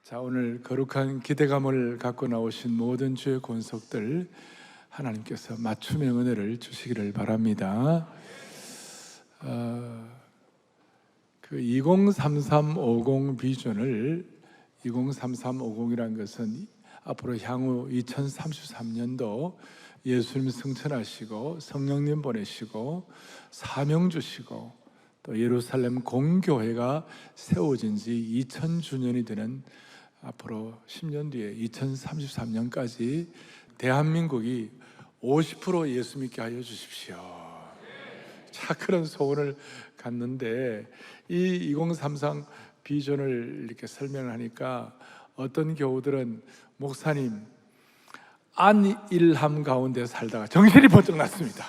자, 오늘 거룩한 기대감을 갖고 나오신 모든 주의 권속들 하나님께서 맞춤의 은혜를 주시기를 바랍니다. 그 203350 비전을 203350이라는 것은 앞으로 향후 2033년도 예수님 승천하시고 성령님 보내시고 사명 주시고 또 예루살렘 공교회가 세워진 지 2000주년이 되는 앞으로 10년 뒤에 2033년까지 대한민국이 50% 예수 믿게 하여 주십시오. 자, 그런 소원을 갖는데 이 2033 비전을 이렇게 설명을 하니까 어떤 교우들은 목사님 안일함 가운데 살다가 정신이 번쩍 났습니다.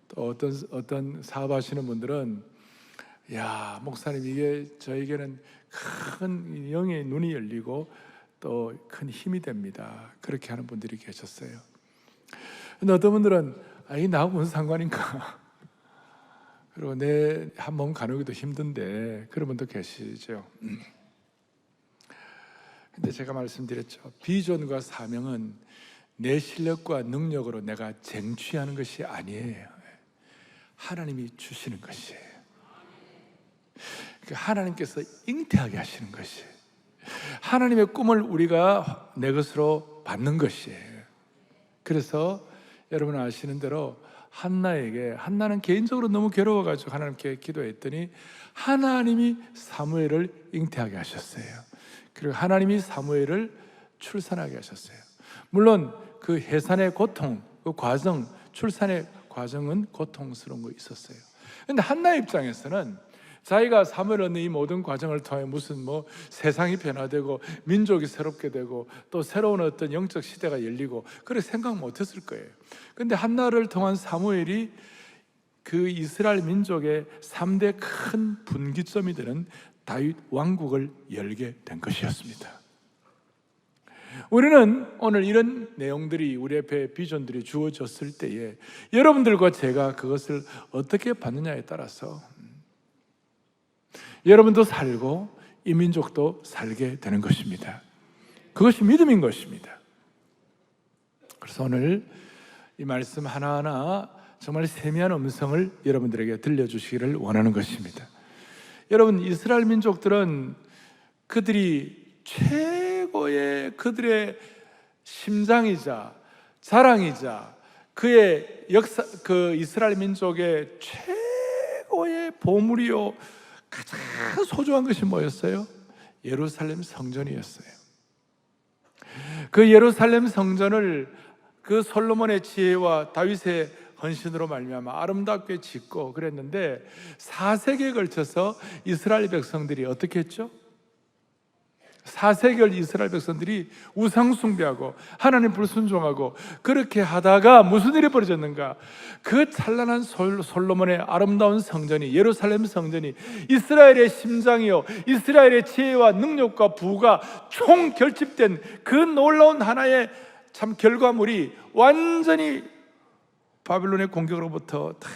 또 어떤 사업하시는 분들은 야, 목사님 이게 저에게는 큰 영의 눈이 열리고 또 큰 힘이 됩니다. 그렇게 하는 분들이 계셨어요. 근데 어떤 분들은 이 나하고 무슨 상관인가? 그리고 내 한 몸 가누기도 힘든데 그런 분도 계시죠. 근데 제가 말씀드렸죠. 비전과 사명은 내 실력과 능력으로 내가 쟁취하는 것이 아니에요. 하나님이 주시는 것이에요. 하나님께서 잉태하게 하시는 것이에요. 하나님의 꿈을 우리가 내 것으로 받는 것이에요. 그래서 여러분 아시는 대로 한나는 개인적으로 너무 괴로워가지고 하나님께 기도했더니 하나님이 사무엘을 잉태하게 하셨어요. 그리고 하나님이 사무엘을 출산하게 하셨어요. 물론 그 해산의 고통, 그 과정, 출산의 과정은 고통스러운 거 있었어요. 그런데 한나의 입장에서는 자기가 사무엘 얻는 이 모든 과정을 통해 무슨 세상이 변화되고 민족이 새롭게 되고 또 새로운 어떤 영적 시대가 열리고 그렇게 생각 못했을 거예요. 그런데 한나를 통한 사무엘이 그 이스라엘 민족의 3대 큰 분기점이 되는 다윗 왕국을 열게 된 것이었습니다. 우리는 오늘 이런 내용들이 우리 앞에 비전들이 주어졌을 때에 여러분들과 제가 그것을 어떻게 받느냐에 따라서 여러분도 살고 이 민족도 살게 되는 것입니다. 그것이 믿음인 것입니다. 그래서 오늘 이 말씀 하나하나 정말 세미한 음성을 여러분들에게 들려주시기를 원하는 것입니다. 여러분, 이스라엘 민족들은 그들이 최고의 그들의 심장이자 자랑이자 그의 역사, 그 이스라엘 민족의 최고의 보물이요 가장 소중한 것이 뭐였어요? 예루살렘 성전이었어요. 그 예루살렘 성전을 그 솔로몬의 지혜와 다윗의 헌신으로 말미암아 아름답게 짓고 그랬는데 4세기에 걸쳐서 이스라엘 백성들이 어떻게 했죠? 4세기를 이스라엘 백성들이 우상 숭배하고 하나님 불순종하고 그렇게 하다가 무슨 일이 벌어졌는가? 그 찬란한 솔로몬의 아름다운 성전이, 예루살렘 성전이 이스라엘의 심장이요 이스라엘의 지혜와 능력과 부가 총 결집된 그 놀라운 하나의 참 결과물이 완전히 바빌론의 공격으로부터 다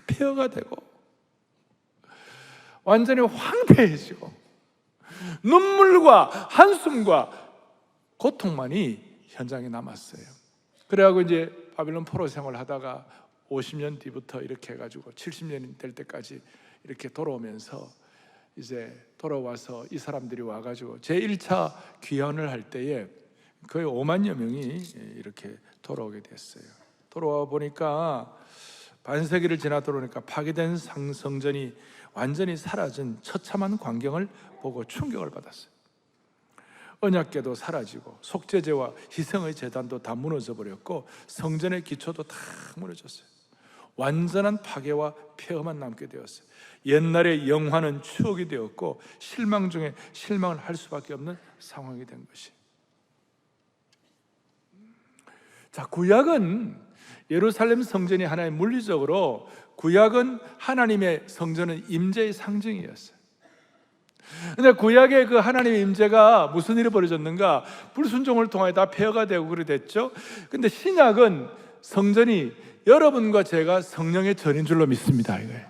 폐허가 되고 완전히 황폐해지고 눈물과 한숨과 고통만이 현장에 남았어요. 그래가지고 이제 바빌론 포로 생활을 하다가 50년 뒤부터 이렇게 해가지고 70년이 될 때까지 이렇게 돌아오면서 이제 돌아와서 이 사람들이 와가지고 제1차 귀환을 할 때에 거의 5만여 명이 이렇게 돌아오게 됐어요. 돌아와 보니까 반세기를 지나 돌아오니까 파괴된 성전이 완전히 사라진 처참한 광경을 보고 충격을 받았어요. 언약궤도 사라지고 속죄제와 희생의 제단도 다 무너져 버렸고 성전의 기초도 다 무너졌어요. 완전한 파괴와 폐허만 남게 되었어요. 옛날의 영화는 추억이 되었고 실망 중에 실망을 할 수밖에 없는 상황이 된 것이. 자, 구약은 예루살렘 성전이 하나의 물리적으로 구약은 하나님의 성전은 임재의 상징이었어요. 그런데 구약의 그 하나님의 임재가 무슨 일이 벌어졌는가? 불순종을 통해 다 폐허가 되고 그래 됐죠. 근데 신약은 성전이 여러분과 제가 성령의 전인 줄로 믿습니다. 이거예요.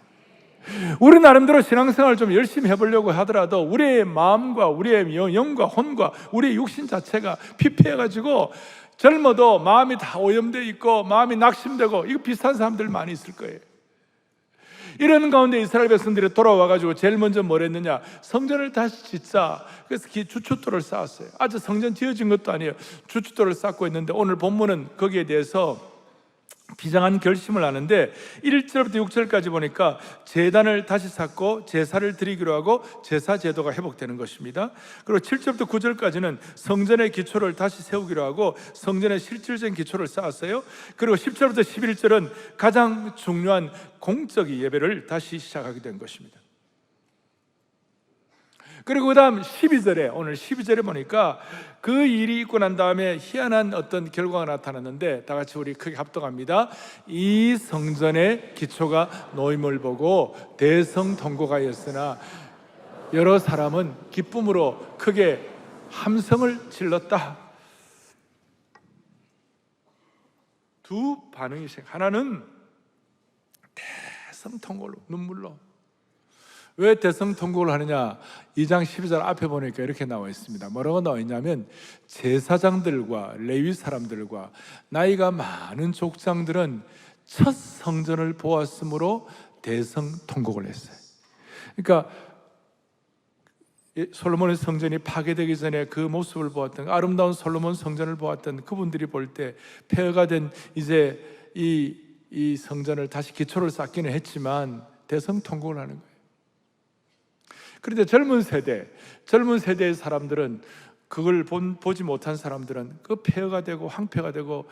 우리 나름대로 신앙생활을 좀 열심히 해보려고 하더라도 우리의 마음과 우리의 영과 혼과 우리의 육신 자체가 피폐해가지고 젊어도 마음이 다 오염되어 있고 마음이 낙심되고 이거 비슷한 사람들 많이 있을 거예요. 이런 가운데 이스라엘 백성들이 돌아와가지고 제일 먼저 뭘 했느냐? 성전을 다시 짓자. 그래서 주춧돌을 쌓았어요. 아직 성전 지어진 것도 아니에요. 주춧돌을 쌓고 있는데 오늘 본문은 거기에 대해서 비장한 결심을 하는데 1절부터 6절까지 보니까 제단을 다시 쌓고 제사를 드리기로 하고 제사 제도가 회복되는 것입니다. 그리고 7절부터 9절까지는 성전의 기초를 다시 세우기로 하고 성전의 실질적인 기초를 쌓았어요. 그리고 10절부터 11절은 가장 중요한 공적 예배를 다시 시작하게 된 것입니다. 그리고 그 다음 12절에, 오늘 12절에 보니까 그 일이 있고 난 다음에 희한한 어떤 결과가 나타났는데 다 같이 우리 크게 합독합니다. 이 성전의 기초가 놓임을 보고 대성통곡하였으나 여러 사람은 기쁨으로 크게 함성을 질렀다. 두 반응이 있어요. 하나는 대성통곡으로, 눈물로. 왜 대성통곡을 하느냐? 2장 12절 앞에 보니까 이렇게 나와 있습니다. 뭐라고 나와 있냐면 제사장들과 레위 사람들과 나이가 많은 족장들은 첫 성전을 보았으므로 대성통곡을 했어요. 그러니까 솔로몬의 성전이 파괴되기 전에 그 모습을 보았던, 아름다운 솔로몬 성전을 보았던 그분들이 볼 때 폐허가 된 이제 이 성전을 다시 기초를 쌓기는 했지만 대성통곡을 하는 거예요. 그런데 젊은 세대의 사람들은, 그걸 보지 못한 사람들은 그 폐허가 되고 황폐가 되고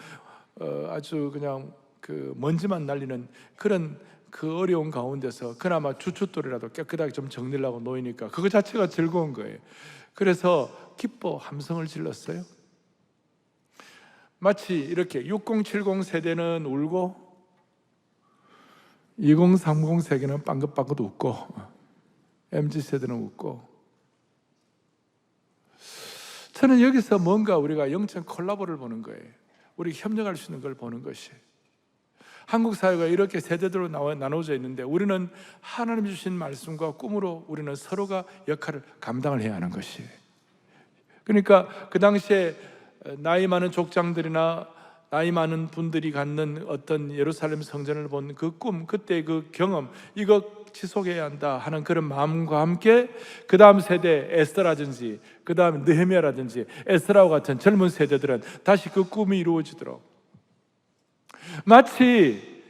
아주 그냥 그 먼지만 날리는 그런 그 어려운 가운데서 그나마 주춧돌이라도 깨끗하게 좀 정리하려고 놓이니까 그거 자체가 즐거운 거예요. 그래서 기뻐 함성을 질렀어요. 마치 이렇게 6070 세대는 울고 2030 세대는 빵긋빵긋 웃고 MZ세대는 웃고. 저는 여기서 뭔가 우리가 영적 콜라보를 보는 거예요. 우리 협력할 수 있는 걸 보는 것이. 한국 사회가 이렇게 세대들로 나눠져 있는데 우리는 하나님 주신 말씀과 꿈으로 우리는 서로가 역할을 감당을 해야 하는 것이. 그러니까 그 당시에 나이 많은 족장들이나 나이 많은 분들이 갖는 어떤 예루살렘 성전을 본 그 꿈, 그때 그 경험, 이거 지속해야 한다 하는 그런 마음과 함께 그 다음 세대 에스더라든지 그 다음 느헤미야라든지 에스라와 같은 젊은 세대들은 다시 그 꿈이 이루어지도록, 마치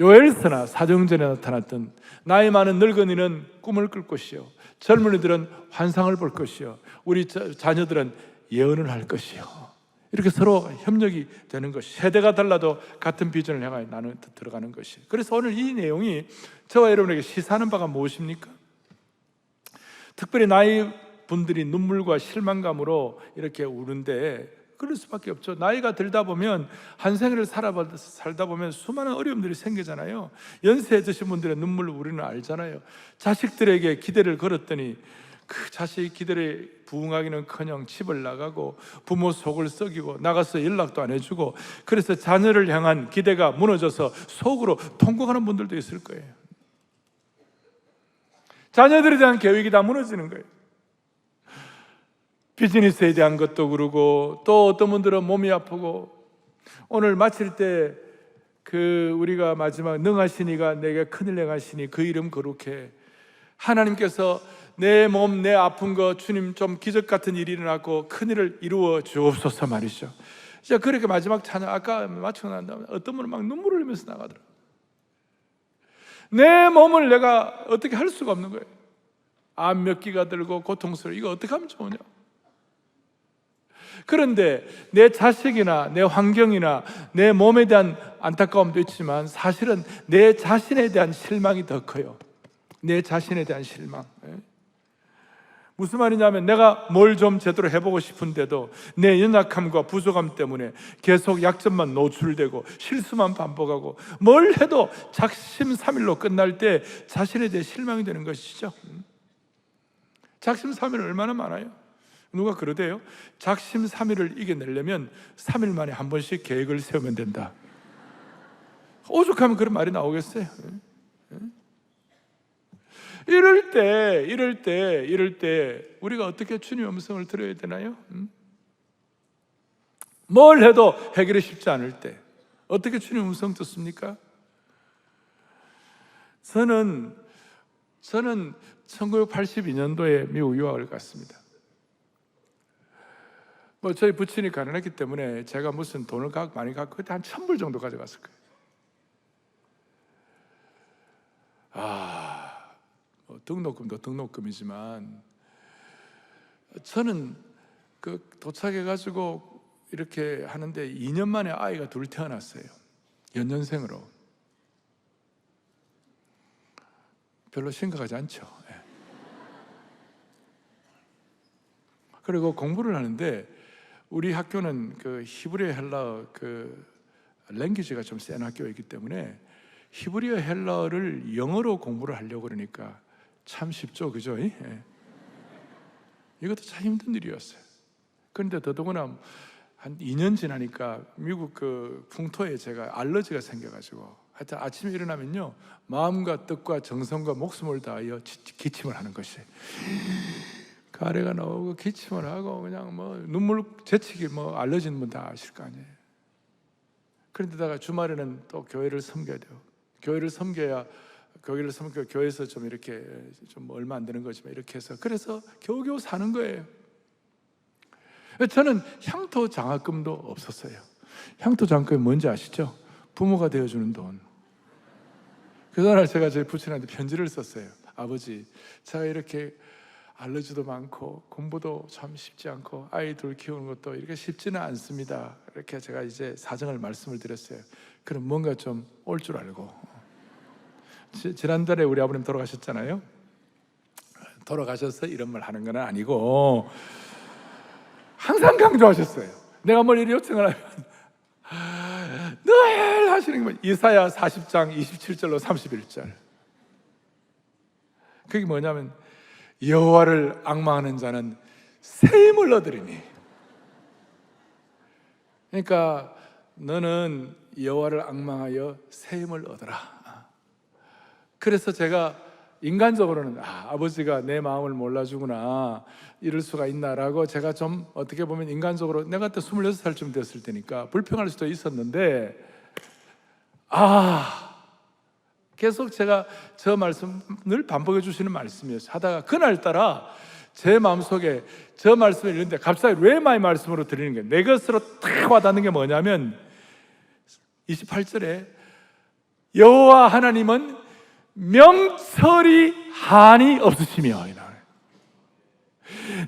요엘서나 사도행전에 나타났던 나이 많은 늙은이는 꿈을 꿀 것이요, 젊은이들은 환상을 볼 것이요, 우리 자녀들은 예언을 할 것이요, 이렇게 서로 협력이 되는 것이, 세대가 달라도 같은 비전을 향하여 들어가는 것이. 그래서 오늘 이 내용이 저와 여러분에게 시사하는 바가 무엇입니까? 특별히 나이 분들이 눈물과 실망감으로 이렇게 우는데 그럴 수밖에 없죠. 나이가 들다 보면 한 생애를 살다 보면 수많은 어려움들이 생기잖아요. 연세 드신 분들의 눈물을 우리는 알잖아요. 자식들에게 기대를 걸었더니 그 자식 기대를 부응하기는커녕 집을 나가고 부모 속을 썩이고 나가서 연락도 안 해주고, 그래서 자녀를 향한 기대가 무너져서 속으로 통곡하는 분들도 있을 거예요. 자녀들에 대한 계획이 다 무너지는 거예요. 비즈니스에 대한 것도 그러고, 또 어떤 분들은 몸이 아프고, 오늘 마칠 때 우리가 마지막 능하시니가 내게 큰일 행하시니 그 이름 거룩해. 하나님께서 내 몸, 내 아픈 거 주님 좀 기적 같은 일이 일어나고 큰일을 이루어 주옵소서 말이죠. 진짜 그렇게 마지막 찬양 아까 마치고 난 다음에 어떤 분은 막 눈물을 흘리면서 나가더라고요. 내 몸을 내가 어떻게 할 수가 없는 거예요. 암 몇 기가 들고 고통스러워. 이거 어떻게 하면 좋으냐. 그런데 내 자식이나 내 환경이나 내 몸에 대한 안타까움도 있지만 사실은 내 자신에 대한 실망이 더 커요. 내 자신에 대한 실망. 무슨 말이냐면 내가 뭘 좀 제대로 해보고 싶은데도 내 연약함과 부족함 때문에 계속 약점만 노출되고 실수만 반복하고 뭘 해도 작심삼일로 끝날 때 자신에 대해 실망이 되는 것이죠. 작심삼일 얼마나 많아요? 누가 그러대요? 작심삼일을 이겨내려면 3일 만에 한 번씩 계획을 세우면 된다. 오죽하면 그런 말이 나오겠어요? 이럴 때 우리가 어떻게 주님의 음성을 들어야 되나요? 뭘 해도 해결이 쉽지 않을 때 어떻게 주님의 음성 듣습니까? 저는 1982년도에 미국 유학을 갔습니다. 저희 부친이 가난했기 때문에 제가 무슨 돈을 많이 갖고 그때 한 1,000불 정도 가져갔을 거예요. 등록금도 등록금이지만 저는 도착해가지고 이렇게 하는데 2년 만에 아이가 둘 태어났어요. 연년생으로. 별로 심각하지 않죠. 그리고 공부를 하는데 우리 학교는 히브리어 헬라어 랭귀지가 좀 센 학교이기 때문에 히브리어 헬라어를 영어로 공부를 하려고 그러니까 참 쉽죠, 그죠? 이것도 참 힘든 일이었어요. 그런데 더더구나 한 2년 지나니까 미국 풍토에 제가 알러지가 생겨가지고 하여튼 아침에 일어나면요 마음과 뜻과 정성과 목숨을 다하여 기침을 하는 것이 가래가 나오고 기침을 하고 그냥 눈물 재채기 알러지는 다 아실 거 아니에요. 그런데다가 주말에는 또 교회를 섬겨야 돼요. 교회를 섬겨 교회에서 좀 이렇게 좀 얼마 안 되는 거지만 이렇게 해서 그래서 겨우겨우 사는 거예요. 저는 향토 장학금도 없었어요. 향토 장학금이 뭔지 아시죠? 부모가 되어주는 돈. 그날 제가 제 부친한테 편지를 썼어요. 아버지, 제가 이렇게 알러지도 많고 공부도 참 쉽지 않고 아이들 키우는 것도 이렇게 쉽지는 않습니다. 이렇게 제가 이제 사정을 말씀을 드렸어요. 그럼 뭔가 좀 올 줄 알고. 지난달에 우리 아버님 돌아가셨잖아요. 돌아가셔서 이런 말 하는 건 아니고 항상 강조하셨어요. 내가 뭘 이리 요청을 하면 늘 하시는 게 이사야 40장 27절로 31절. 그게 뭐냐면 여호와를 앙망하는 자는 새 힘을 얻으리니. 그러니까 너는 여호와를 앙망하여 새 힘을 얻어라. 그래서 제가 인간적으로는 아버지가 내 마음을 몰라주구나 이럴 수가 있나라고 제가 좀 어떻게 보면 인간적으로 내가 그때 26살쯤 됐을 때니까 불평할 수도 있었는데 계속 제가 저 말씀 늘 반복해 주시는 말씀이었어요. 하다가 그날따라 제 마음속에 저 말씀을 읽는데 갑자기 레마의 말씀으로 드리는 게 내 것으로 탁 와닿는 게 뭐냐면 28절에 여호와 하나님은 명철이 한이 없으시며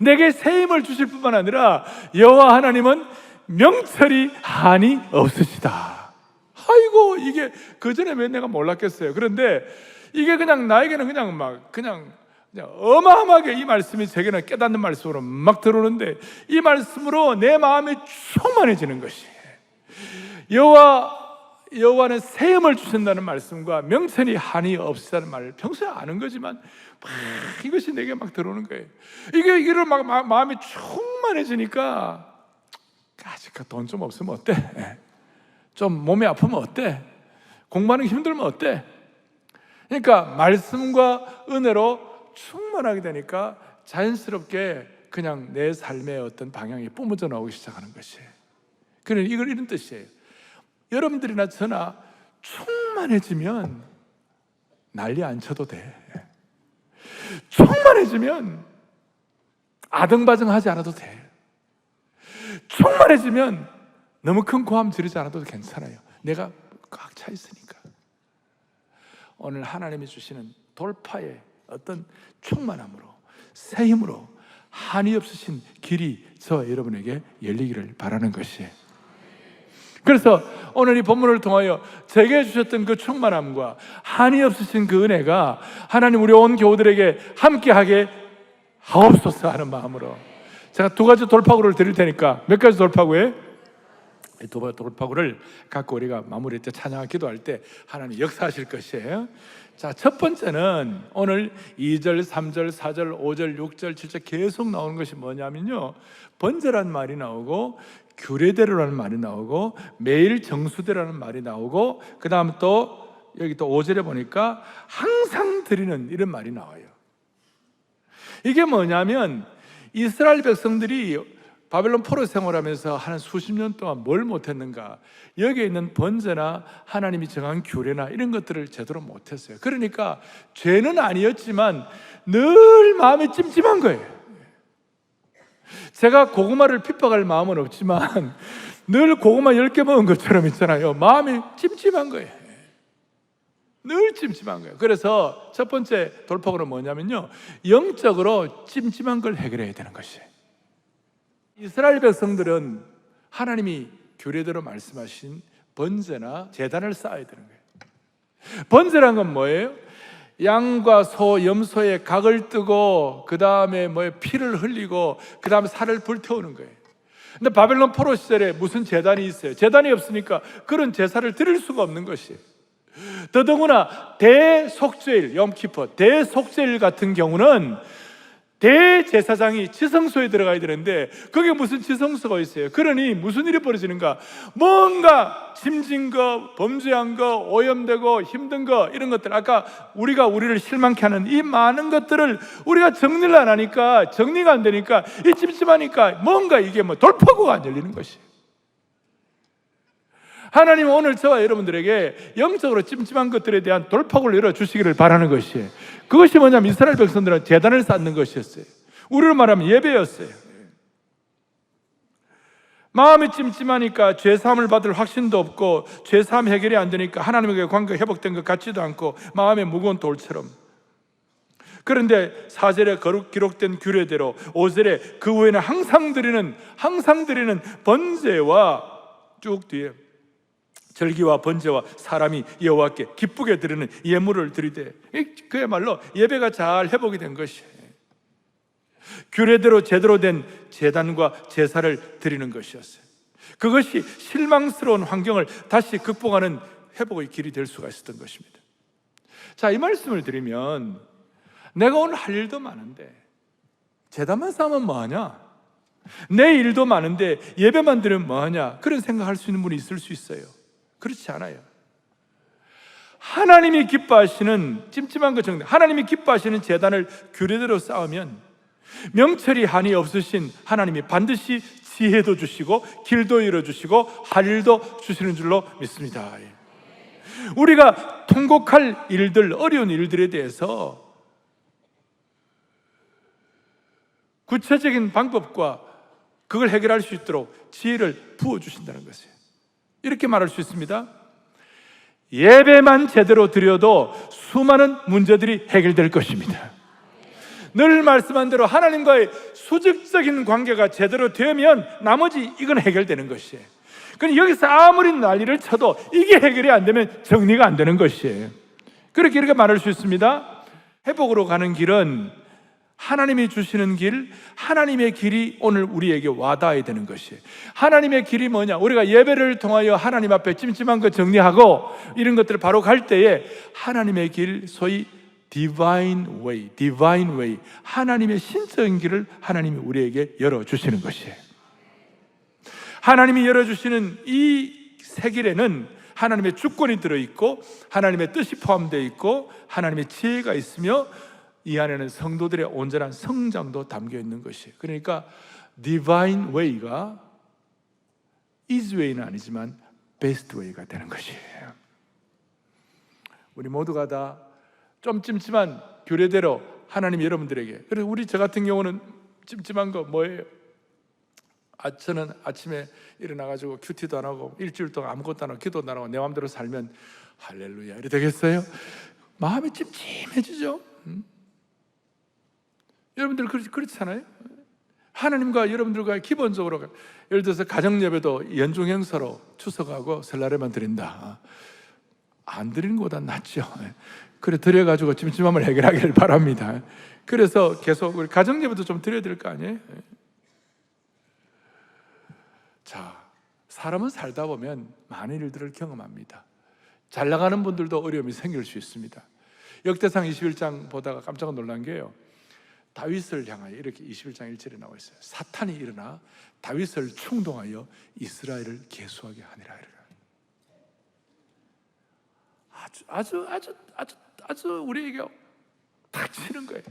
내게 새 힘을 주실 뿐만 아니라 여호와 하나님은 명철이 한이 없으시다. 아이고 이게 그전에 왜 내가 몰랐겠어요. 그런데 이게 그냥 나에게는 그냥 어마어마하게 이 말씀이 제게는 깨닫는 말씀으로 막 들어오는데 이 말씀으로 내 마음이 충만해지는 것이 여호와는 새 힘을 주신다는 말씀과 명철이 한이 없으시다는 말을 평소에 아는 거지만 이것이 내게 막 들어오는 거예요. 이거를 마음이 충만해지니까 아직 돈 좀 없으면 어때? 좀 몸이 아프면 어때? 공부하는 게 힘들면 어때? 그러니까 말씀과 은혜로 충만하게 되니까 자연스럽게 그냥 내 삶의 어떤 방향이 뿜어져 나오기 시작하는 것이에요. 그러니까 이런 뜻이에요. 여러분들이나 저나 충만해지면 난리 안 쳐도 돼. 충만해지면 아등바등하지 않아도 돼. 충만해지면 너무 큰 고함 지르지 않아도 괜찮아요. 내가 꽉 차 있으니까. 오늘 하나님이 주시는 돌파의 어떤 충만함으로 새 힘으로 한이 없으신 길이 저 여러분에게 열리기를 바라는 것이에요. 그래서 오늘 이 본문을 통하여 제게 주셨던 그 충만함과 한이 없으신 그 은혜가 하나님 우리 온 교우들에게 함께하게 하옵소서 하는 마음으로 제가 2가지 돌파구를 드릴 테니까 몇 가지 돌파구에 이 돌파구를 갖고 우리가 마무리 때 찬양을 기도할 때 하나님 역사하실 것이에요. 자, 첫 번째는 오늘 2절, 3절, 4절, 5절, 6절, 7절 계속 나오는 것이 뭐냐면요, 번제라는 말이 나오고 규례대로라는 말이 나오고 매일 정수대라는 말이 나오고 그 다음 또 여기 또 5절에 보니까 항상 드리는 이런 말이 나와요. 이게 뭐냐면 이스라엘 백성들이 바벨론 포로 생활하면서 한 수십 년 동안 뭘 못했는가? 여기에 있는 번제나 하나님이 정한 규례나 이런 것들을 제대로 못했어요. 그러니까 죄는 아니었지만 늘 마음이 찜찜한 거예요. 제가 고구마를 핍박할 마음은 없지만 늘 고구마 10개 먹은 것처럼 있잖아요. 마음이 찜찜한 거예요. 늘 찜찜한 거예요. 그래서 첫 번째 돌파구는 뭐냐면요, 영적으로 찜찜한 걸 해결해야 되는 것이에요. 이스라엘 백성들은 하나님이 규례대로 말씀하신 번제나 제단을 쌓아야 되는 거예요. 번제란 건 뭐예요? 양과 소, 염소의 각을 뜨고 그 다음에 피를 흘리고 그 다음에 살을 불태우는 거예요. 근데 바벨론 포로 시절에 무슨 제단이 있어요? 제단이 없으니까 그런 제사를 드릴 수가 없는 것이에요. 더더구나 대속죄일, 염키퍼 대속죄일 같은 경우는 대제사장이 지성소에 들어가야 되는데 거기에 무슨 지성소가 있어요? 그러니 무슨 일이 벌어지는가? 뭔가 짐진 거, 범죄한 거, 오염되고 힘든 거 이런 것들, 아까 우리가 우리를 실망케 하는 이 많은 것들을 우리가 정리를 안 하니까, 정리가 안 되니까, 이 찜찜하니까 뭔가 이게 돌파구가 안 열리는 것이에요. 하나님은 오늘 저와 여러분들에게 영적으로 찜찜한 것들에 대한 돌파구를 열어주시기를 바라는 것이에요. 그것이 뭐냐면 이스라엘 백성들은 제단을 쌓는 것이었어요. 우리로 말하면 예배였어요. 마음이 찜찜하니까 죄사함을 받을 확신도 없고 죄사함 해결이 안 되니까 하나님과의 관계가 회복된 것 같지도 않고 마음의 무거운 돌처럼. 그런데 4절에 기록된 규례대로 5절에 그 후에는 항상 드리는 번제와 쭉 뒤에 절기와 번제와 사람이 여호와께 기쁘게 드리는 예물을 드리되, 그야말로 예배가 잘 회복이 된 것이에요. 규례대로 제대로 된 제단과 제사를 드리는 것이었어요. 그것이 실망스러운 환경을 다시 극복하는 회복의 길이 될 수가 있었던 것입니다. 자, 이 말씀을 드리면 내가 오늘 할 일도 많은데 제단만 쌓으면 뭐하냐? 내 일도 많은데 예배만 드리면 뭐하냐? 그런 생각할 수 있는 분이 있을 수 있어요. 그렇지 않아요. 하나님이 기뻐하시는 찜찜한 것 정도, 하나님이 기뻐하시는 제단을 규례대로 쌓으면 명철이 한이 없으신 하나님이 반드시 지혜도 주시고 길도 열어주시고 할 일도 주시는 줄로 믿습니다. 우리가 통곡할 일들, 어려운 일들에 대해서 구체적인 방법과 그걸 해결할 수 있도록 지혜를 부어주신다는 것이에요. 이렇게 말할 수 있습니다. 예배만 제대로 드려도 수많은 문제들이 해결될 것입니다. 늘 말씀한 대로 하나님과의 수직적인 관계가 제대로 되면 나머지 이건 해결되는 것이에요. 그럼 여기서 아무리 난리를 쳐도 이게 해결이 안 되면 정리가 안 되는 것이에요. 그렇게 이렇게 말할 수 있습니다. 회복으로 가는 길은 하나님이 주시는 길, 하나님의 길이 오늘 우리에게 와닿아야 되는 것이에요. 하나님의 길이 뭐냐? 우리가 예배를 통하여 하나님 앞에 찜찜한 거 정리하고 이런 것들을 바로 갈 때에 하나님의 길, 소위 divine way, 하나님의 신적인 길을 하나님이 우리에게 열어주시는 것이에요. 하나님이 열어주시는 이 새 길에는 하나님의 주권이 들어있고 하나님의 뜻이 포함되어 있고 하나님의 지혜가 있으며 이 안에는 성도들의 온전한 성장도 담겨 있는 것이에요. 그러니까 divine way가 easy way는 아니지만 best way가 되는 것이에요. 우리 모두가 다 좀 찜찜한 규례대로 하나님 여러분들에게, 그래서 저 같은 경우는 찜찜한 거 뭐예요? 저는 아침에 일어나가지고 큐티도 안 하고 일주일 동안 아무것도 안 하고 기도도 안 하고 내 마음대로 살면 할렐루야 이래 되겠어요? 마음이 찜찜해지죠. 여러분들 그렇잖아요? 하나님과 여러분들과 기본적으로, 예를 들어서 가정예배도 연중 행사로 추석하고 설날에만 드린다. 안 드리는 것보다 낫죠. 그래 드려가지고 찜찜함을 해결하기를 바랍니다. 그래서 계속 우리 가정예배도 좀 드려야 될 거 아니에요? 자, 사람은 살다 보면 많은 일들을 경험합니다. 잘 나가는 분들도 어려움이 생길 수 있습니다. 역대상 21장 보다가 깜짝 놀란 게요, 다윗을 향하여 이렇게 21장 1절에 나와 있어요. 사탄이 일어나 다윗을 충동하여 이스라엘을 계수하게 하니라. 아주 우리에게 탁 치는 거예요.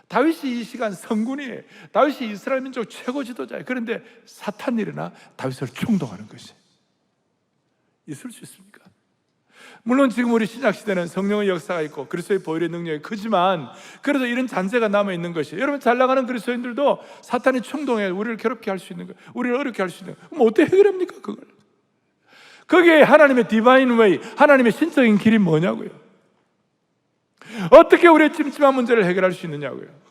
다윗이 이 시간 성군이에요. 다윗이 이스라엘 민족 최고 지도자예요. 그런데 사탄이 일어나 다윗을 충동하는 것이 있을 수 있습니까? 물론 지금 우리 신약시대는 성령의 역사가 있고 그리스도의 보혈의 능력이 크지만 그래도 이런 잔재가 남아있는 것이, 여러분 잘 나가는 그리스도인들도 사탄이 충동해 우리를 괴롭게 할 수 있는 거예요. 우리를 어렵게 할 수 있는 거예요. 그럼 어떻게 해결합니까 그걸? 거기에 하나님의 디바인 웨이, 하나님의 신적인 길이 뭐냐고요? 어떻게 우리의 찜찜한 문제를 해결할 수 있느냐고요?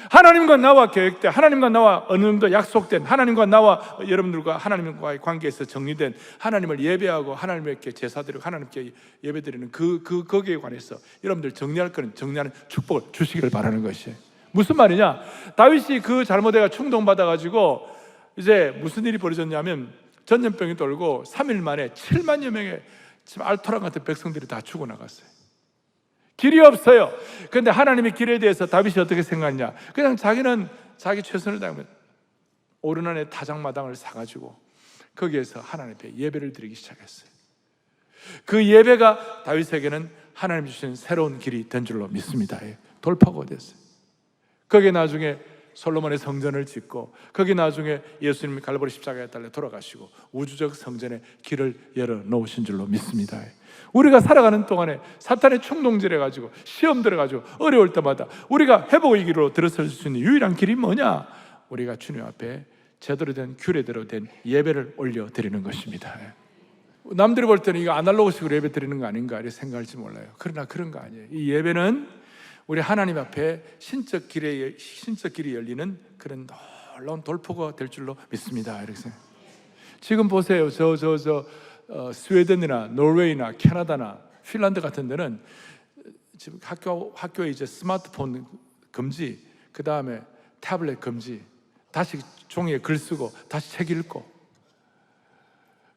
하나님과 나와 계획된, 하나님과 나와 어느 정도 약속된, 하나님과 나와 여러분들과 하나님과의 관계에서 정리된, 하나님을 예배하고 하나님께 제사드리고 하나님께 예배드리는 거기에 관해서 여러분들 정리할 거는 정리하는 축복을 주시기를 바라는 것이에요. 무슨 말이냐? 다윗이 그 잘못에가 충동받아가지고 이제 무슨 일이 벌어졌냐면 전염병이 돌고 3일 만에 7만여 명의 지금 알토란 같은 백성들이 다 죽어나갔어요. 길이 없어요. 그런데 하나님의 길에 대해서 다윗이 어떻게 생각하냐? 그냥 자기는 자기 최선을 다하면 오르난의 타작마당을 사가지고 거기에서 하나님 앞에 예배를 드리기 시작했어요. 그 예배가 다윗에게는 하나님 주신 새로운 길이 된 줄로 믿습니다. 돌파가 됐어요. 거기에 나중에 솔로몬의 성전을 짓고 거기 나중에 예수님이 갈보리 십자가에 달려 돌아가시고 우주적 성전의 길을 열어 놓으신 줄로 믿습니다. 우리가 살아가는 동안에 사탄의 충동질해 가지고 시험 들어가지고 어려울 때마다 우리가 회복의 길로 들어설 수 있는 유일한 길이 뭐냐? 우리가 주님 앞에 제대로 된 규례대로 된 예배를 올려드리는 것입니다. 남들이 볼 때는 이거 아날로그식으로 예배 드리는 거 아닌가 이렇게 생각할지 몰라요. 그러나 그런 거 아니에요. 이 예배는 우리 하나님 앞에 신적 길이 열리는 그런 놀라운 돌포가 될 줄로 믿습니다. 이렇게 생각해요. 지금 보세요. 스웨덴이나 노르웨이나 캐나다나 핀란드 같은 데는 지금 학교에 이제 스마트폰 금지, 그 다음에 태블릿 금지, 다시 종이에 글 쓰고 다시 책 읽고,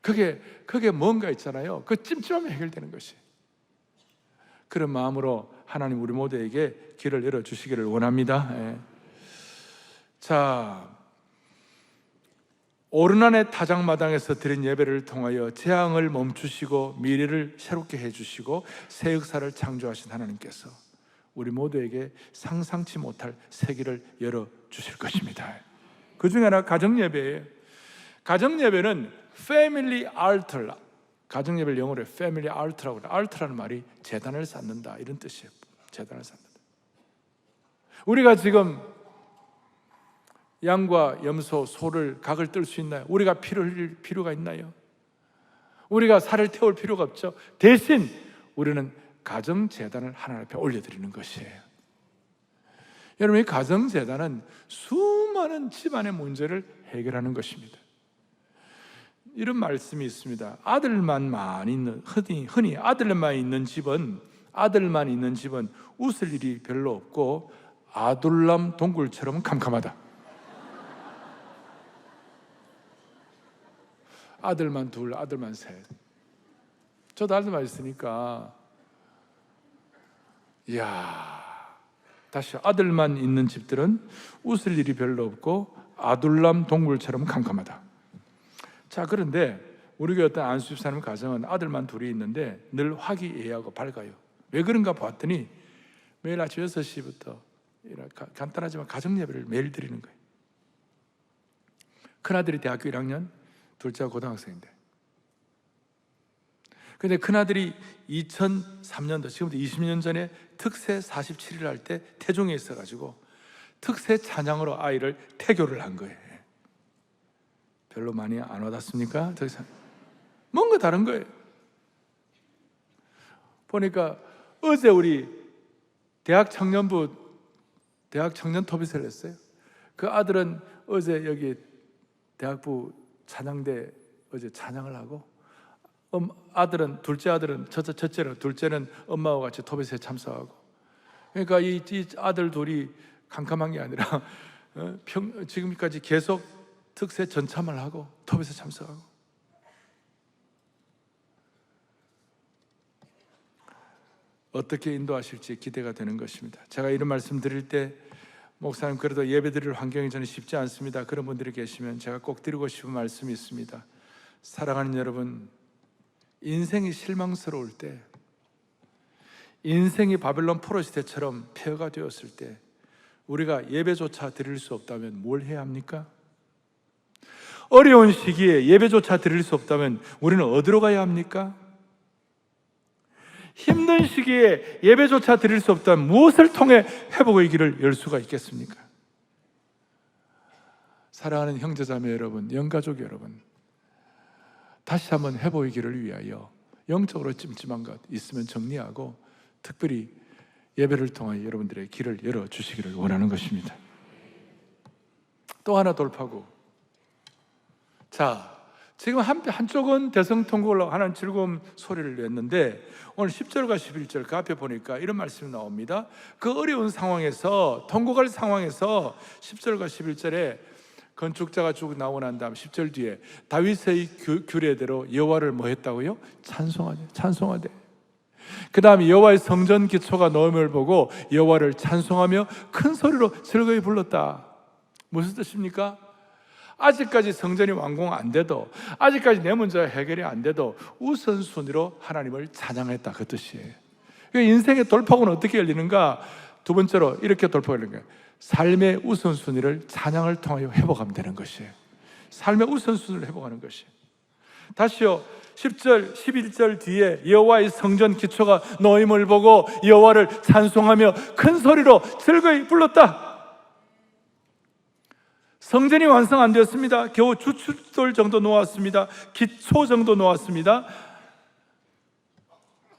그게 뭔가 있잖아요. 그 찜찜하면 해결되는 것이. 그런 마음으로 하나님 우리 모두에게 길을 열어주시기를 원합니다. 자, 오르난의 타작마당에서 드린 예배를 통하여 재앙을 멈추시고 미래를 새롭게 해주시고 새 역사를 창조하신 하나님께서 우리 모두에게 상상치 못할 새 길을 열어주실 것입니다. 그 중에 하나 가정예배예요. 가정예배는 패밀리 알터, 가정예배를 영어로 패밀리 알터라고 그래요. 알터라는 말이 제단을 쌓는다 이런 뜻이에요. 제단을 쌓는다. 우리가 지금 양과 염소, 소를 각을 뜰 수 있나요? 우리가 피를 흘릴 필요가 있나요? 우리가 살을 태울 필요가 없죠. 대신 우리는 가정재단을 하나님 앞에 올려드리는 것이에요. 여러분, 이 가정재단은 수많은 집안의 문제를 해결하는 것입니다. 이런 말씀이 있습니다. 흔히 아들만 있는 집은 웃을 일이 별로 없고 아둘람 동굴처럼 캄캄하다. 아들만 둘, 아들만 셋. 저도 아들만 있으니까, 다시 아들만 있는 집들은 웃을 일이 별로 없고 아둘람 동굴처럼 캄캄하다. 자, 그런데 우리 교회 어떤 안수집사님 가정은 아들만 둘이 있는데 늘 화기애애하고 밝아요. 왜 그런가 봤더니 매일 아침 6시부터 간단하지만 가정예배를 매일 드리는 거예요. 큰아들이 대학교 1학년, 둘째가 고등학생인데, 근데 큰아들이 2003년도, 지금부터 20년 전에 특세 47일 할 때 태종에 있어가지고 특세 찬양으로 아이를 태교를 한 거예요. 별로 많이 안 와닿습니까? 뭔가 다른 거예요. 보니까 어제 우리 대학 청년 토비스를 했어요. 그 아들은 어제 여기 대학부 찬양대 어제 찬양을 하고, 둘째는 엄마와 같이 토비스에 참석하고. 그러니까 이 아들 둘이 캄캄한 게 아니라 지금까지 계속 특세 전참을 하고 토비스에 참석하고. 어떻게 인도하실지 기대가 되는 것입니다. 제가 이런 말씀 드릴 때, 목사님 그래도 예배 드릴 환경이 저는 쉽지 않습니다, 그런 분들이 계시면 제가 꼭 드리고 싶은 말씀이 있습니다. 사랑하는 여러분, 인생이 실망스러울 때, 인생이 바벨론 포로 시대처럼 폐허가 되었을 때 우리가 예배조차 드릴 수 없다면 뭘 해야 합니까? 어려운 시기에 예배조차 드릴 수 없다면 우리는 어디로 가야 합니까? 힘든 시기에 예배조차 드릴 수 없다면 무엇을 통해 회복의 길을 열 수가 있겠습니까? 사랑하는 형제자매 여러분, 영가족 여러분, 다시 한번 회복의 길을 위하여 영적으로 찜찜한 것 있으면 정리하고 특별히 예배를 통해 여러분들의 길을 열어주시기를 원하는 것입니다. 또 하나 돌파구. 자, 지금 한쪽은 대성통곡을 하는 즐거운 소리를 냈는데 오늘 10절과 11절 그 앞에 보니까 이런 말씀이 나옵니다. 그 어려운 상황에서, 통곡할 상황에서 10절과 11절에 건축자가 죽고 나오고 난 다음 10절 뒤에 다윗의 규례대로 여호와를 뭐 했다고요? 찬송하되. 그 다음에 여호와의 성전 기초가 놓임을 보고 여호와를 찬송하며 큰 소리로 즐거이 불렀다. 무슨 뜻입니까? 아직까지 성전이 완공 안 돼도, 아직까지 내 문제가 해결이 안 돼도 우선순위로 하나님을 찬양했다, 그 뜻이에요. 인생의 돌파구는 어떻게 열리는가? 두 번째로 이렇게 돌파가 열리는 거예요. 삶의 우선순위를 찬양을 통하여 회복하면 되는 것이에요. 삶의 우선순위를 회복하는 것이에요. 다시요, 10절, 11절 뒤에 여호와의 성전 기초가 놓임을 보고 여호와를 찬송하며 큰 소리로 즐거이 불렀다. 성전이 완성 안 되었습니다. 겨우 주춧돌 정도 놓았습니다. 기초 정도 놓았습니다.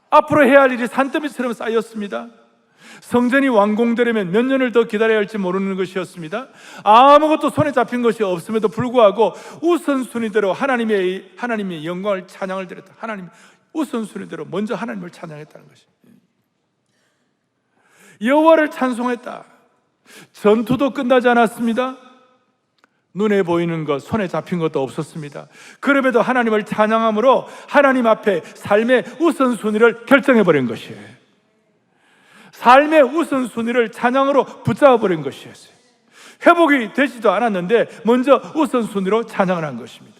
앞으로 해야 할 일이 산더미처럼 쌓였습니다. 성전이 완공되려면 몇 년을 더 기다려야 할지 모르는 것이었습니다. 아무것도 손에 잡힌 것이 없음에도 불구하고 우선순위대로 하나님의 영광을 찬양을 드렸다. 하나님 우선순위대로 먼저 하나님을 찬양했다는 것입니다. 여호와를 찬송했다. 전투도 끝나지 않았습니다. 눈에 보이는 것, 손에 잡힌 것도 없었습니다. 그럼에도 하나님을 찬양함으로 하나님 앞에 삶의 우선순위를 결정해버린 것이에요. 삶의 우선순위를 찬양으로 붙잡아버린 것이었어요. 회복이 되지도 않았는데 먼저 우선순위로 찬양을 한 것입니다.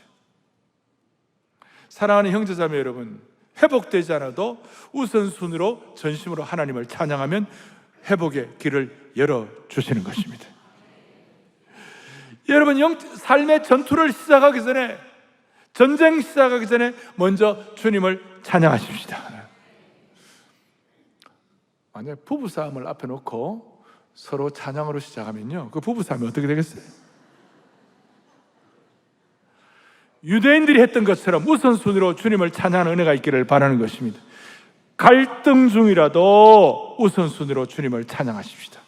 사랑하는 형제자매 여러분, 회복되지 않아도 우선순위로 전심으로 하나님을 찬양하면 회복의 길을 열어주시는 것입니다. 여러분, 삶의 전투를 시작하기 전에, 전쟁 시작하기 전에 먼저 주님을 찬양하십시다. 만약 부부싸움을 앞에 놓고 서로 찬양으로 시작하면요, 그 부부싸움이 어떻게 되겠어요? 유대인들이 했던 것처럼 우선순위로 주님을 찬양하는 은혜가 있기를 바라는 것입니다. 갈등 중이라도 우선순위로 주님을 찬양하십시다.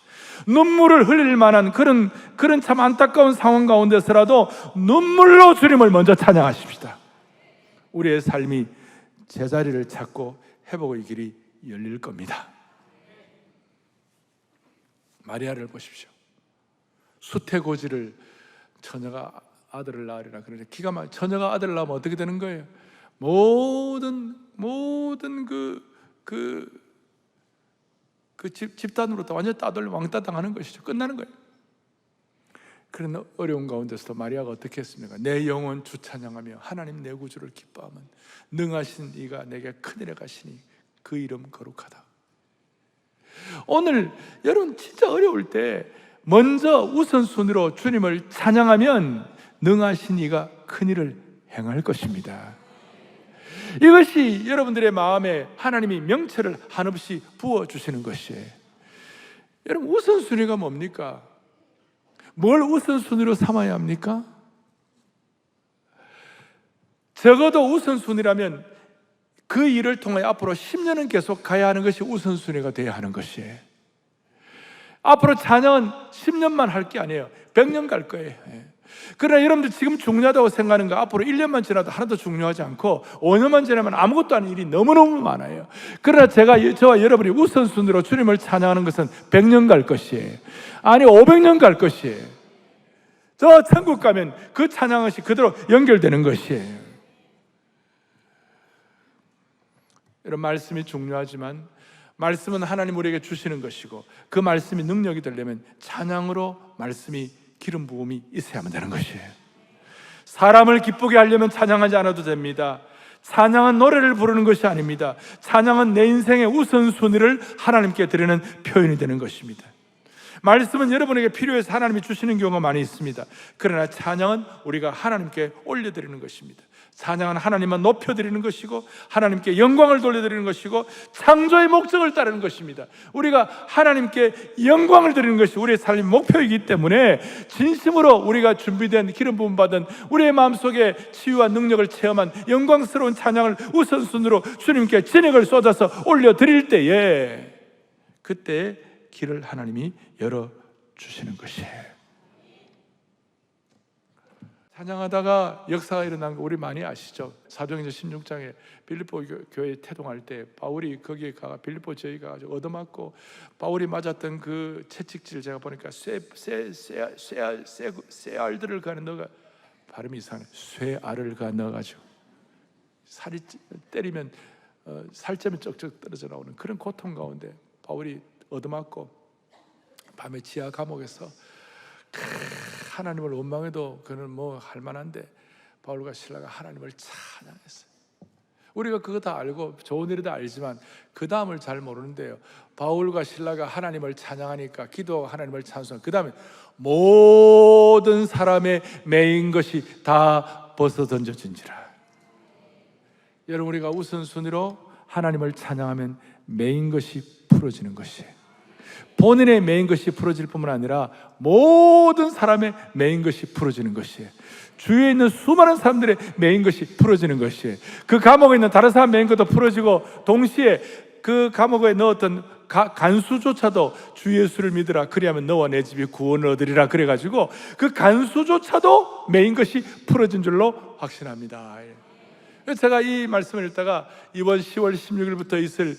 눈물을 흘릴 만한 그런 참 안타까운 상황 가운데서라도 눈물로 주님을 먼저 찬양하십시다. 우리의 삶이 제자리를 찾고 회복의 길이 열릴 겁니다. 마리아를 보십시오. 수태고지를 처녀가 아들을 낳으리라 그러는데 기가 막 처녀가 아들을 낳으면 어떻게 되는 거예요? 모든 집단으로부터 완전히 따돌려 왕따 당하는 것이죠. 끝나는 거예요. 그런 어려운 가운데서도 마리아가 어떻게 했습니까? 내 영혼 주 찬양하며 하나님 내 구주를 기뻐하면 능하신 이가 내게 큰일에 가시니 그 이름 거룩하다. 오늘 여러분 진짜 어려울 때 먼저 우선순위로 주님을 찬양하면 능하신 이가 큰일을 행할 것입니다. 이것이 여러분들의 마음에 하나님이 명철을 한없이 부어주시는 것이에요. 여러분, 우선순위가 뭡니까? 뭘 우선순위로 삼아야 합니까? 적어도 우선순위라면 그 일을 통해 앞으로 10년은 계속 가야 하는 것이 우선순위가 되어야 하는 것이에요. 앞으로 자녀는 10년만 할 게 아니에요. 100년 갈 거예요. 그러나 여러분들 지금 중요하다고 생각하는 거 앞으로 1년만 지나도 하나도 중요하지 않고 5년만 지나면 아무것도 아닌 일이 너무너무 많아요. 그러나 저와 여러분이 우선순위로 주님을 찬양하는 것은 100년 갈 것이에요. 아니 500년 갈 것이에요. 저 천국 가면 그 찬양것이 그대로 연결되는 것이에요. 이런 말씀이 중요하지만 말씀은 하나님 우리에게 주시는 것이고 그 말씀이 능력이 되려면 찬양으로 말씀이 기름 부음이 있어야만 되는 것이에요. 사람을 기쁘게 하려면 찬양하지 않아도 됩니다. 찬양은 노래를 부르는 것이 아닙니다. 찬양은 내 인생의 우선순위를 하나님께 드리는 표현이 되는 것입니다. 말씀은 여러분에게 필요해서 하나님이 주시는 경우가 많이 있습니다. 그러나 찬양은 우리가 하나님께 올려드리는 것입니다. 찬양은 하나님만 높여드리는 것이고 하나님께 영광을 돌려드리는 것이고 창조의 목적을 따르는 것입니다. 우리가 하나님께 영광을 드리는 것이 우리의 삶의 목표이기 때문에 진심으로 우리가 준비된 기름 부음 받은 우리의 마음속에 치유와 능력을 체험한 영광스러운 찬양을 우선순위로 주님께 진액을 쏟아서 올려드릴 때에 그때 길을 하나님이 열어주시는 것이에요. 찬양하다가 역사가 일어난 거 우리 많이 아시죠? 사도행전 16장에 빌립보 교회에 태동할 때 바울이 거기에 가 빌립보 지역에 가서 얻어맞고 바울이 맞았던 그 채찍질 제가 보니까 쇠알들을 가 넣어가 발음이 이상해. 쇠알을 가 넣어가지고 살이 때리면 살점이 쩍쩍 떨어져 나오는 그런 고통 가운데 바울이 얻어맞고 밤에 지하 감옥에서 하나님을 원망해도 그는 뭐 할만한데 바울과 실라가 하나님을 찬양했어요. 우리가 그거 다 알고 좋은 일이 다 알지만 그 다음을 잘 모르는데요, 바울과 실라가 하나님을 찬양하니까 기도하고 하나님을 찬송하고 그 다음에 모든 사람의 매인 것이 다 벗어 던져진지라. 여러분, 우리가 우선순위로 하나님을 찬양하면 매인 것이 풀어지는 것이에요. 본인의 매인 것이 풀어질 뿐만 아니라 모든 사람의 매인 것이 풀어지는 것이에요. 주위에 있는 수많은 사람들의 매인 것이 풀어지는 것이에요. 그 감옥에 있는 다른 사람 매인 것도 풀어지고 동시에 그 감옥에 넣었던 간수조차도 주 예수를 믿으라 그리하면 너와 내 집이 구원을 얻으리라 그래가지고 그 간수조차도 매인 것이 풀어진 줄로 확신합니다. 제가 이 말씀을 읽다가 이번 10월 16일부터 있을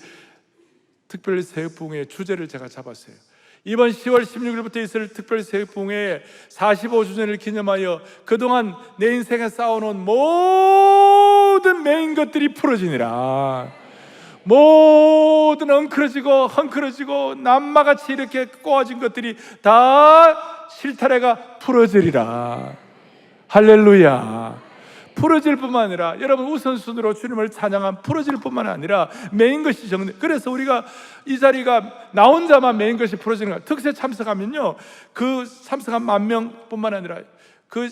특별 새벽부흥의 주제를 제가 잡았어요. 이번 10월 16일부터 있을 특별 새벽부흥의 45주년을 기념하여 그동안 내 인생에 쌓아놓은 모든 매인 것들이 풀어지니라. 모든 엉클어지고 헝클어지고 남마같이 이렇게 꼬아진 것들이 다 실타래가 풀어지리라. 할렐루야. 풀어질 뿐만 아니라 여러분 우선순위로 주님을 찬양한 풀어질 뿐만 아니라 매인 것이 그래서 우리가 이 자리가 나 혼자만 매인 것이 풀어지는 거야. 특세 참석하면요, 그 참석한 10,000명 뿐만 아니라 그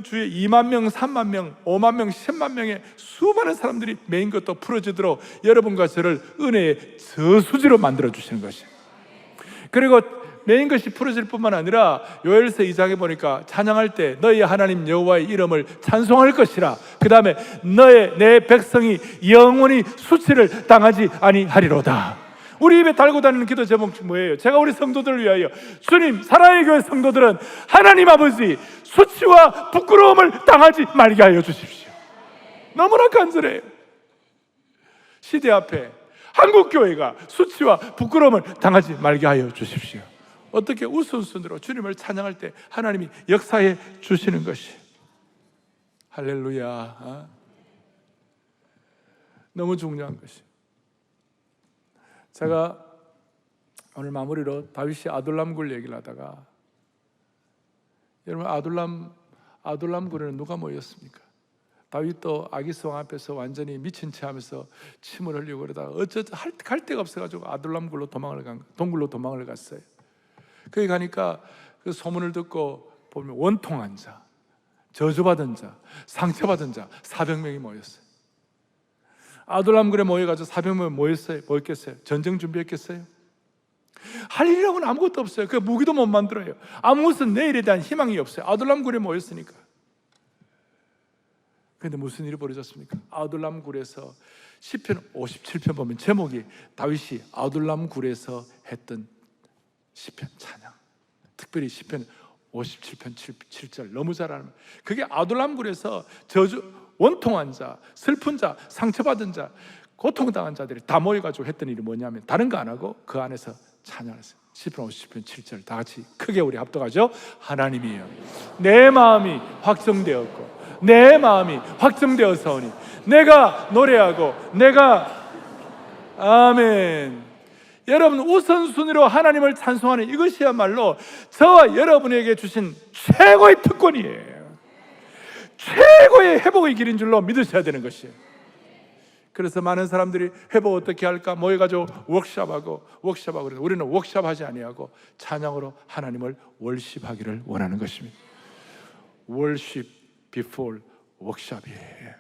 주에 20,000명, 30,000명, 50,000명, 10만 명의 수많은 사람들이 매인 것도 풀어지도록 여러분과 저를 은혜의 저수지로 만들어 주시는 것이에요. 그리고 매인 것이 풀어질 뿐만 아니라 요엘서 2장에 보니까 찬양할 때 너희 하나님 여호와의 이름을 찬송할 것이라. 그 다음에 내 백성이 영원히 수치를 당하지 아니하리로다. 우리 입에 달고 다니는 기도 제목이 뭐예요? 제가 우리 성도들을 위하여 주님, 사랑의 교회 성도들은 하나님 아버지 수치와 부끄러움을 당하지 말게 하여 주십시오. 너무나 간절해요. 시대 앞에 한국교회가 수치와 부끄러움을 당하지 말게 하여 주십시오. 어떻게 우선순위로 주님을 찬양할 때 하나님이 역사해 주시는 것이 할렐루야. 너무 중요한 것이. 제가 오늘 마무리로 다윗이 아둘람 굴 얘기를 하다가, 여러분 아둘람 굴에는 누가 모였습니까? 다윗도 아기스 왕 앞에서 완전히 미친 채 하면서 침을 흘리고 그러다가 갈 데가 없어가지고 아둘람 굴로 동굴로 도망을 갔어요. 거기 가니까 그 소문을 듣고 보면 원통한 자, 저주받은 자, 상처받은 자 400명이 모였어요. 아둘람굴에 모여가지고 400명 모였겠어요? 전쟁 준비했겠어요? 할 일이라고는 아무것도 없어요. 그 무기도 못 만들어요. 아무것은 내일에 대한 희망이 없어요. 아둘람굴에 모였으니까. 그런데 무슨 일이 벌어졌습니까? 아둘람굴에서 시편 57편 보면 제목이 다윗이 아둘람굴에서 했던 시편 찬양, 특별히 시편 57편 7절 너무 잘 아는, 그게 아둘람굴에서 원통한 자, 슬픈 자, 상처받은 자, 고통당한 자들이 다 모여가지고 했던 일이 뭐냐면 다른 거 안 하고 그 안에서 찬양했어요. 시편 50편 7절 다 같이 크게 우리 합독하죠. 하나님이여, 내 마음이 확정되었고 내 마음이 확정되어서오니 내가 노래하고 내가 아멘. 여러분 우선순위로 하나님을 찬송하는 이것이야말로 저와 여러분에게 주신 최고의 특권이에요. 최고의 회복의 길인 줄로 믿으셔야 되는 것이에요. 그래서 많은 사람들이 회복 어떻게 할까 모여가지고 워크숍하고 그래서 우리는 워크숍하지 아니하고 찬양으로 하나님을 월십하기를 원하는 것입니다. 월십 before 워크숍이에요.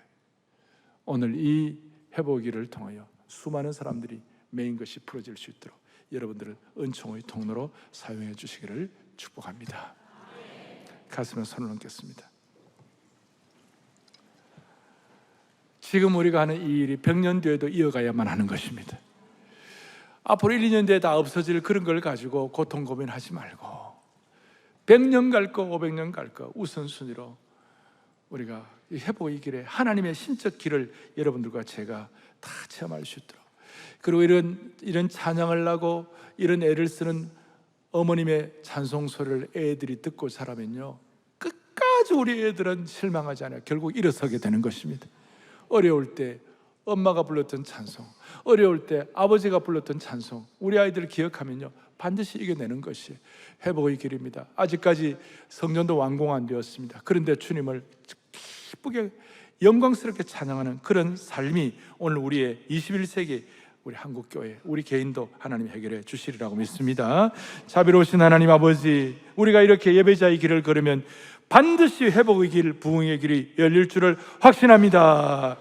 오늘 이 회복일을 통하여 수많은 사람들이 메인 것이 풀어질 수 있도록 여러분들을 은총의 통로로 사용해 주시기를 축복합니다. 가슴에 손을 얹겠습니다. 지금 우리가 하는 이 일이 100년 뒤에도 이어가야만 하는 것입니다. 앞으로 1, 2년 뒤에 다 없어질 그런 걸 가지고 고통 고민하지 말고 100년 갈 거 500년 갈 거 우선순위로 우리가 이 회복의 길에 하나님의 신적 길을 여러분들과 제가 다 체험할 수 있도록, 그리고 이런 찬양을 하고 이런 애를 쓰는 어머님의 찬송 소리를 애들이 듣고 자라면요 끝까지 우리 애들은 실망하지 않아요. 결국 일어서게 되는 것입니다. 어려울 때 엄마가 불렀던 찬송, 어려울 때 아버지가 불렀던 찬송, 우리 아이들을 기억하면요 반드시 이겨내는 것이 회복의 길입니다. 아직까지 성전도 완공 안 되었습니다. 그런데 주님을 기쁘게 영광스럽게 찬양하는 그런 삶이 오늘 우리의 21세기 우리 한국교회, 우리 개인도 하나님이 해결해 주시리라고 믿습니다. 자비로우신 하나님 아버지, 우리가 이렇게 예배자의 길을 걸으면 반드시 회복의 길, 부흥의 길이 열릴 줄을 확신합니다.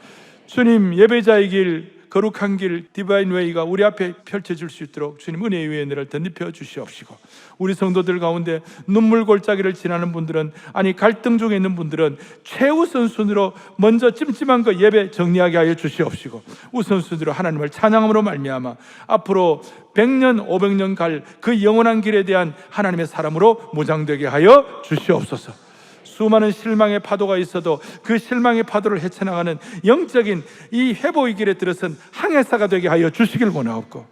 주님, 예배자의 길, 거룩한 길, 디바인 웨이가 우리 앞에 펼쳐질 수 있도록 주님 은혜의 위에를 덧입혀 주시옵시고, 우리 성도들 가운데 눈물 골짜기를 지나는 분들은, 아니 갈등 중에 있는 분들은 최우선순위로 먼저 찜찜한 거 예배 정리하게 하여 주시옵시고, 우선순위로 하나님을 찬양함으로 말미암아 앞으로 100년 500년 갈 그 영원한 길에 대한 하나님의 사람으로 무장되게 하여 주시옵소서. 수많은 실망의 파도가 있어도 그 실망의 파도를 헤쳐나가는 영적인 이 회복의 길에 들어선 항해사가 되게 하여 주시길 원하옵고,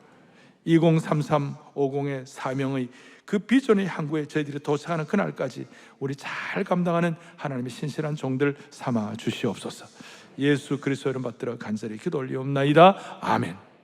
2033-50의 사명의 그 비전의 항구에 저희들이 도착하는 그날까지 우리 잘 감당하는 하나님의 신실한 종들 삼아 주시옵소서. 예수 그리스도 이름 받들어 간절히 기도 올리옵나이다. 아멘.